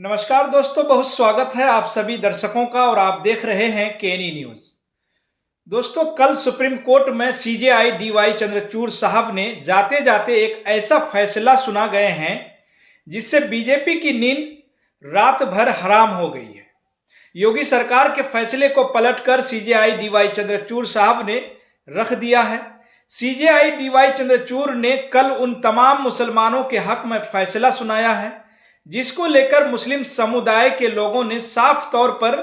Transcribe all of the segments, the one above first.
नमस्कार दोस्तों, बहुत स्वागत है आप सभी दर्शकों का और आप देख रहे हैं केनी न्यूज। दोस्तों, कल सुप्रीम कोर्ट में सीजेआई डीवाई चंद्रचूड़ साहब ने जाते जाते एक ऐसा फैसला सुना गए हैं जिससे बीजेपी की नींद रात भर हराम हो गई है। योगी सरकार के फैसले को पलटकर सीजेआई डीवाई चंद्रचूड़ साहब ने रख दिया है। सीजेआई डीवाई चंद्रचूड़ ने कल उन तमाम मुसलमानों के हक में फैसला सुनाया है जिसको लेकर मुस्लिम समुदाय के लोगों ने साफ तौर पर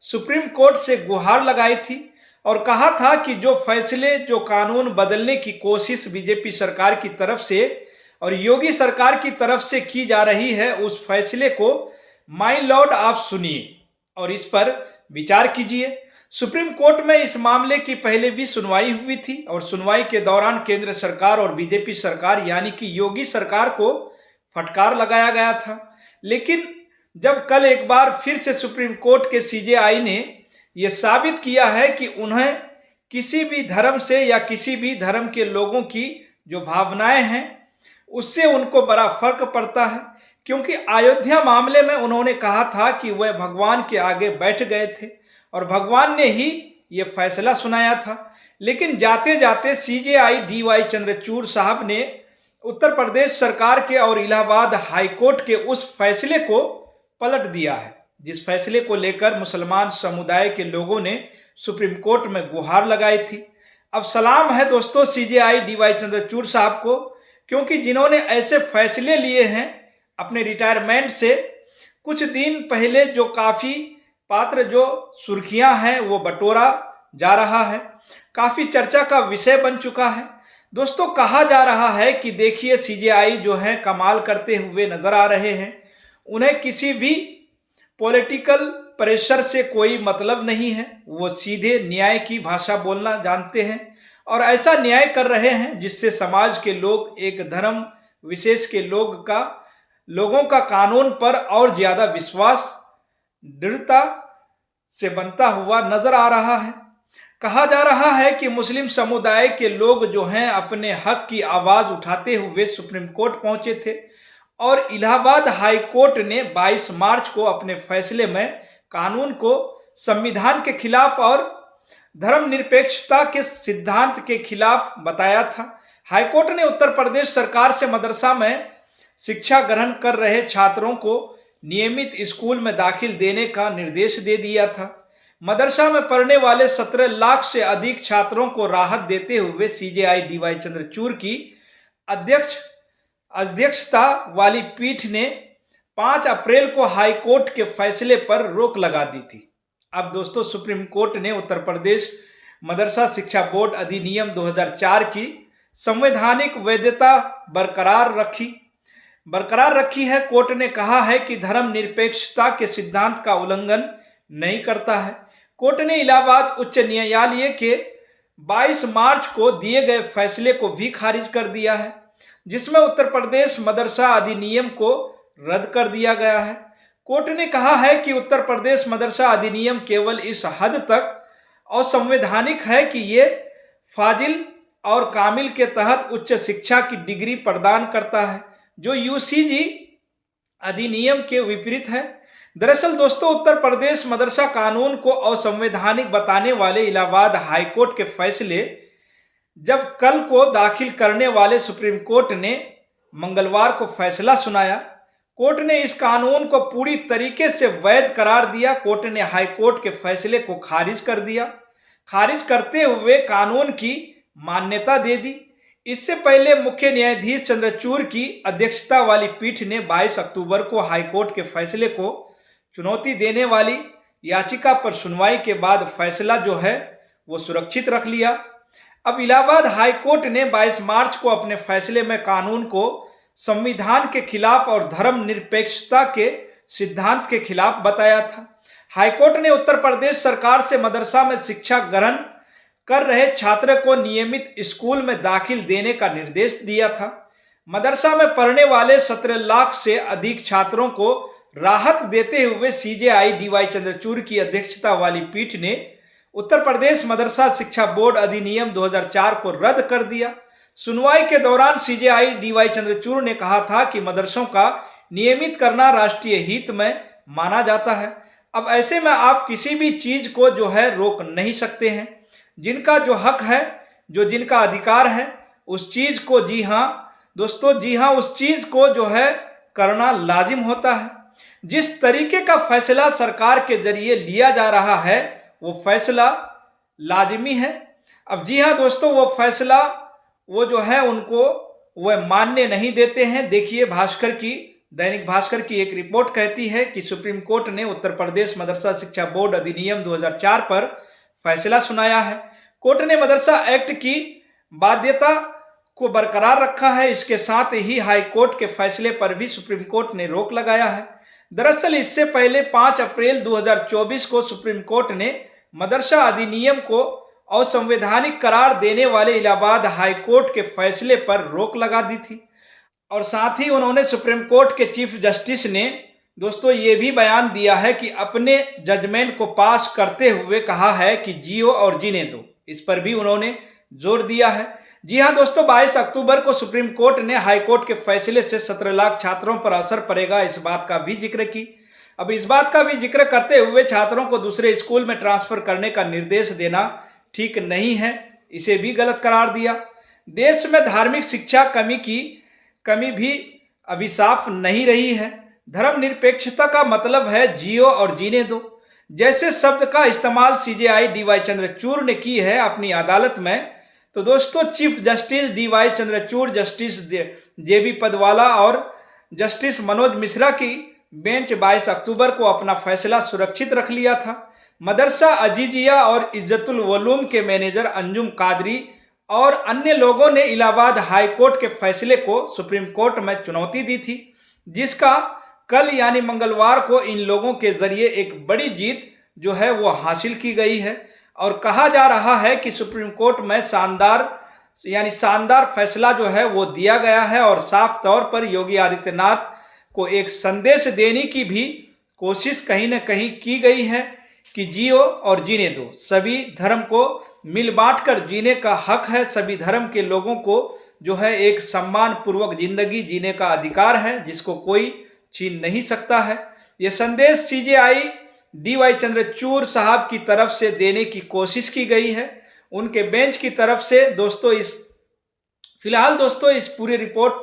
सुप्रीम कोर्ट से गुहार लगाई थी और कहा था कि जो फैसले, जो कानून बदलने की कोशिश बीजेपी सरकार की तरफ से और योगी सरकार की तरफ से की जा रही है, उस फैसले को माय लॉर्ड आप सुनिए और इस पर विचार कीजिए। सुप्रीम कोर्ट में इस मामले की पहले भी सुनवाई हुई थी और सुनवाई के दौरान केंद्र सरकार और बीजेपी सरकार यानी कि योगी सरकार को फटकार लगाया गया था। लेकिन जब कल एक बार फिर से सुप्रीम कोर्ट के सीजेआई ने यह साबित किया है कि उन्हें किसी भी धर्म से या किसी भी धर्म के लोगों की जो भावनाएं हैं उससे उनको बड़ा फर्क पड़ता है, क्योंकि अयोध्या मामले में उन्होंने कहा था कि वह भगवान के आगे बैठ गए थे और भगवान ने ही ये फैसला सुनाया था। लेकिन जाते जाते सीजेआई डीवाई चंद्रचूड़ साहब ने उत्तर प्रदेश सरकार के और इलाहाबाद हाईकोर्ट के उस फैसले को पलट दिया है जिस फैसले को लेकर मुसलमान समुदाय के लोगों ने सुप्रीम कोर्ट में गुहार लगाई थी। अब सलाम है दोस्तों सीजेआई डीवाई चंद्रचूड़ साहब को, क्योंकि जिन्होंने ऐसे फैसले लिए हैं अपने रिटायरमेंट से कुछ दिन पहले, जो काफ़ी पात्र जो सुर्खियां हैं वो बटोरा जा रहा है, काफ़ी चर्चा का विषय बन चुका है। दोस्तों, कहा जा रहा है कि देखिए सीजेआई जो हैं कमाल करते हुए नजर आ रहे हैं, उन्हें किसी भी पॉलिटिकल प्रेशर से कोई मतलब नहीं है, वो सीधे न्याय की भाषा बोलना जानते हैं और ऐसा न्याय कर रहे हैं जिससे समाज के लोग, एक धर्म विशेष के लोगों का कानून पर और ज़्यादा विश्वास दृढ़ता से बनता हुआ नजर आ रहा है। कहा जा रहा है कि मुस्लिम समुदाय के लोग जो हैं अपने हक की आवाज़ उठाते हुए सुप्रीम कोर्ट पहुंचे थे और इलाहाबाद हाई कोर्ट ने 22 मार्च को अपने फैसले में कानून को संविधान के खिलाफ और धर्मनिरपेक्षता के सिद्धांत के खिलाफ बताया था। हाईकोर्ट ने उत्तर प्रदेश सरकार से मदरसा में शिक्षा ग्रहण कर रहे छात्रों को नियमित स्कूल में दाखिल देने का निर्देश दे दिया था। मदरसा में पढ़ने वाले 17 लाख से अधिक छात्रों को राहत देते हुए सीजेआई डीवाई चंद्रचूड़ की अध्यक्षता वाली पीठ ने 5 अप्रैल को हाई कोर्ट के फैसले पर रोक लगा दी थी। अब दोस्तों, सुप्रीम कोर्ट ने उत्तर प्रदेश मदरसा शिक्षा बोर्ड अधिनियम 2004 की संवैधानिक वैधता बरकरार रखी है। कोर्ट ने कहा है कि धर्म निरपेक्षता के सिद्धांत का उल्लंघन नहीं करता है। कोर्ट ने इलाहाबाद उच्च न्यायालय के 22 मार्च को दिए गए फैसले को भी खारिज कर दिया है, जिसमें उत्तर प्रदेश मदरसा अधिनियम को रद्द कर दिया गया है। कोर्ट ने कहा है कि उत्तर प्रदेश मदरसा अधिनियम केवल इस हद तक असंवैधानिक है कि ये फाजिल और कामिल के तहत उच्च शिक्षा की डिग्री प्रदान करता है, जो यूसीजी अधिनियम के विपरीत है। दरअसल दोस्तों, उत्तर प्रदेश मदरसा कानून को असंवैधानिक बताने वाले इलाहाबाद हाईकोर्ट के फैसले जब कल को दाखिल करने वाले सुप्रीम कोर्ट ने मंगलवार को फैसला सुनाया, कोर्ट ने इस कानून को पूरी तरीके से वैध करार दिया। कोर्ट ने हाईकोर्ट के फैसले को खारिज कर दिया। खारिज करते हुए कानून की मान्यता दे दी। इससे पहले मुख्य न्यायाधीश चंद्रचूड़ की अध्यक्षता वाली पीठ ने 22 अक्टूबर को हाईकोर्ट के फैसले को चुनौती देने वाली याचिका पर सुनवाई के बाद फैसला जो है वो सुरक्षित रख लिया। अब इलाहाबाद हाई कोर्ट ने 22 मार्च को अपने फैसले में कानून को संविधान के खिलाफ और धर्मनिरपेक्षता के सिद्धांत के खिलाफ बताया था। हाईकोर्ट ने उत्तर प्रदेश सरकार से मदरसा में शिक्षा ग्रहण कर रहे छात्र को नियमित स्कूल में दाखिल देने का निर्देश दिया था। मदरसा में पढ़ने वाले 17 लाख से अधिक छात्रों को राहत देते हुए सीजेआई डीवाई चंद्रचूड़ की अध्यक्षता वाली पीठ ने उत्तर प्रदेश मदरसा शिक्षा बोर्ड अधिनियम 2004 को रद्द कर दिया। सुनवाई के दौरान सीजेआई डीवाई चंद्रचूड़ ने कहा था कि मदरसों का नियमित करना राष्ट्रीय हित में माना जाता है। अब ऐसे में आप किसी भी चीज को जो है रोक नहीं सकते हैं। जिनका जो हक है, जो जिनका अधिकार है, उस चीज को, जी हाँ दोस्तों, जी हाँ, उस चीज को जो है करना लाजिम होता है। जिस तरीके का फैसला सरकार के जरिए लिया जा रहा है वो फैसला लाजिमी है। अब जी हाँ दोस्तों, वो फैसला वो जो है उनको वह मानने नहीं देते हैं। देखिए, दैनिक भास्कर की एक रिपोर्ट कहती है कि सुप्रीम कोर्ट ने उत्तर प्रदेश मदरसा शिक्षा बोर्ड अधिनियम 2004 पर फैसला सुनाया है। कोर्ट ने मदरसा एक्ट की बाध्यता को बरकरार रखा है। इसके साथ ही हाई कोर्ट के फैसले पर भी सुप्रीम कोर्ट ने रोक लगाया है। दरअसल इससे पहले 5 अप्रैल 2024 को सुप्रीम कोर्ट ने मदरसा अधिनियम को असंवैधानिक करार देने वाले इलाहाबाद हाई कोर्ट के फैसले पर रोक लगा दी थी। और साथ ही उन्होंने सुप्रीम कोर्ट के चीफ जस्टिस ने दोस्तों ये भी बयान दिया है कि अपने जजमेंट को पास करते हुए कहा है कि जियो और जीने दो। इस पर भी उन्होंने जोर दिया है। जी हाँ दोस्तों, 22 अक्टूबर को सुप्रीम कोर्ट ने हाई कोर्ट के फैसले से 17 लाख छात्रों पर असर पड़ेगा, इस बात का भी जिक्र की। अब इस बात का भी जिक्र करते हुए छात्रों को दूसरे स्कूल में ट्रांसफर करने का निर्देश देना ठीक नहीं है, इसे भी गलत करार दिया। देश में धार्मिक शिक्षा कमी भी अभी साफ नहीं रही है। धर्मनिरपेक्षता का मतलब है जियो और जीने दो जैसे शब्द का इस्तेमाल सीजेआई डीवाई चंद्रचूड़ ने की है अपनी अदालत में। तो दोस्तों, chief justice DY Chandrachud, justice JB Pardiwala और जस्टिस मनोज मिश्रा की बेंच 22 अक्टूबर को अपना फैसला सुरक्षित रख लिया था। मदरसा अजीजिया और इज्जतुल वलूम के मैनेजर अंजुम कादरी और अन्य लोगों ने इलाहाबाद हाई कोर्ट के फैसले को सुप्रीम कोर्ट में चुनौती दी थी, जिसका कल यानी मंगलवार को इन लोगों के जरिए एक बड़ी जीत जो है वो हासिल की गई है। और कहा जा रहा है कि सुप्रीम कोर्ट में शानदार फैसला जो है वो दिया गया है और साफ तौर पर योगी आदित्यनाथ को एक संदेश देने की भी कोशिश कहीं न कहीं की गई है कि जियो और जीने दो। सभी धर्म को मिल बांट कर जीने का हक है। सभी धर्म के लोगों को जो है एक सम्मान पूर्वक जिंदगी जीने का अधिकार है, जिसको कोई छीन नहीं सकता है। यह संदेश सीजेआई डीवाई चंद्रचूड़ साहब की तरफ से देने की कोशिश की गई है, उनके बेंच की तरफ से। दोस्तों, फिलहाल दोस्तों इस पूरी रिपोर्ट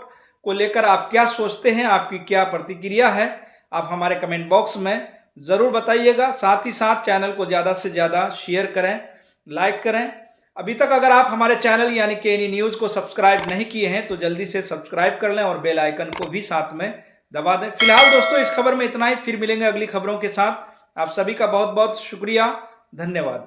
को लेकर आप क्या सोचते हैं, आपकी क्या प्रतिक्रिया है, आप हमारे कमेंट बॉक्स में ज़रूर बताइएगा। साथ ही साथ चैनल को ज़्यादा से ज़्यादा शेयर करें, लाइक करें। अभी तक अगर आप हमारे चैनल यानी केएनई न्यूज़ को सब्सक्राइब नहीं किए हैं तो जल्दी से सब्सक्राइब कर लें और बेल आइकन को भी साथ में दबा दें। फिलहाल दोस्तों इस खबर में इतना ही, फिर मिलेंगे अगली खबरों के साथ। आप सभी का बहुत बहुत शुक्रिया, धन्यवाद।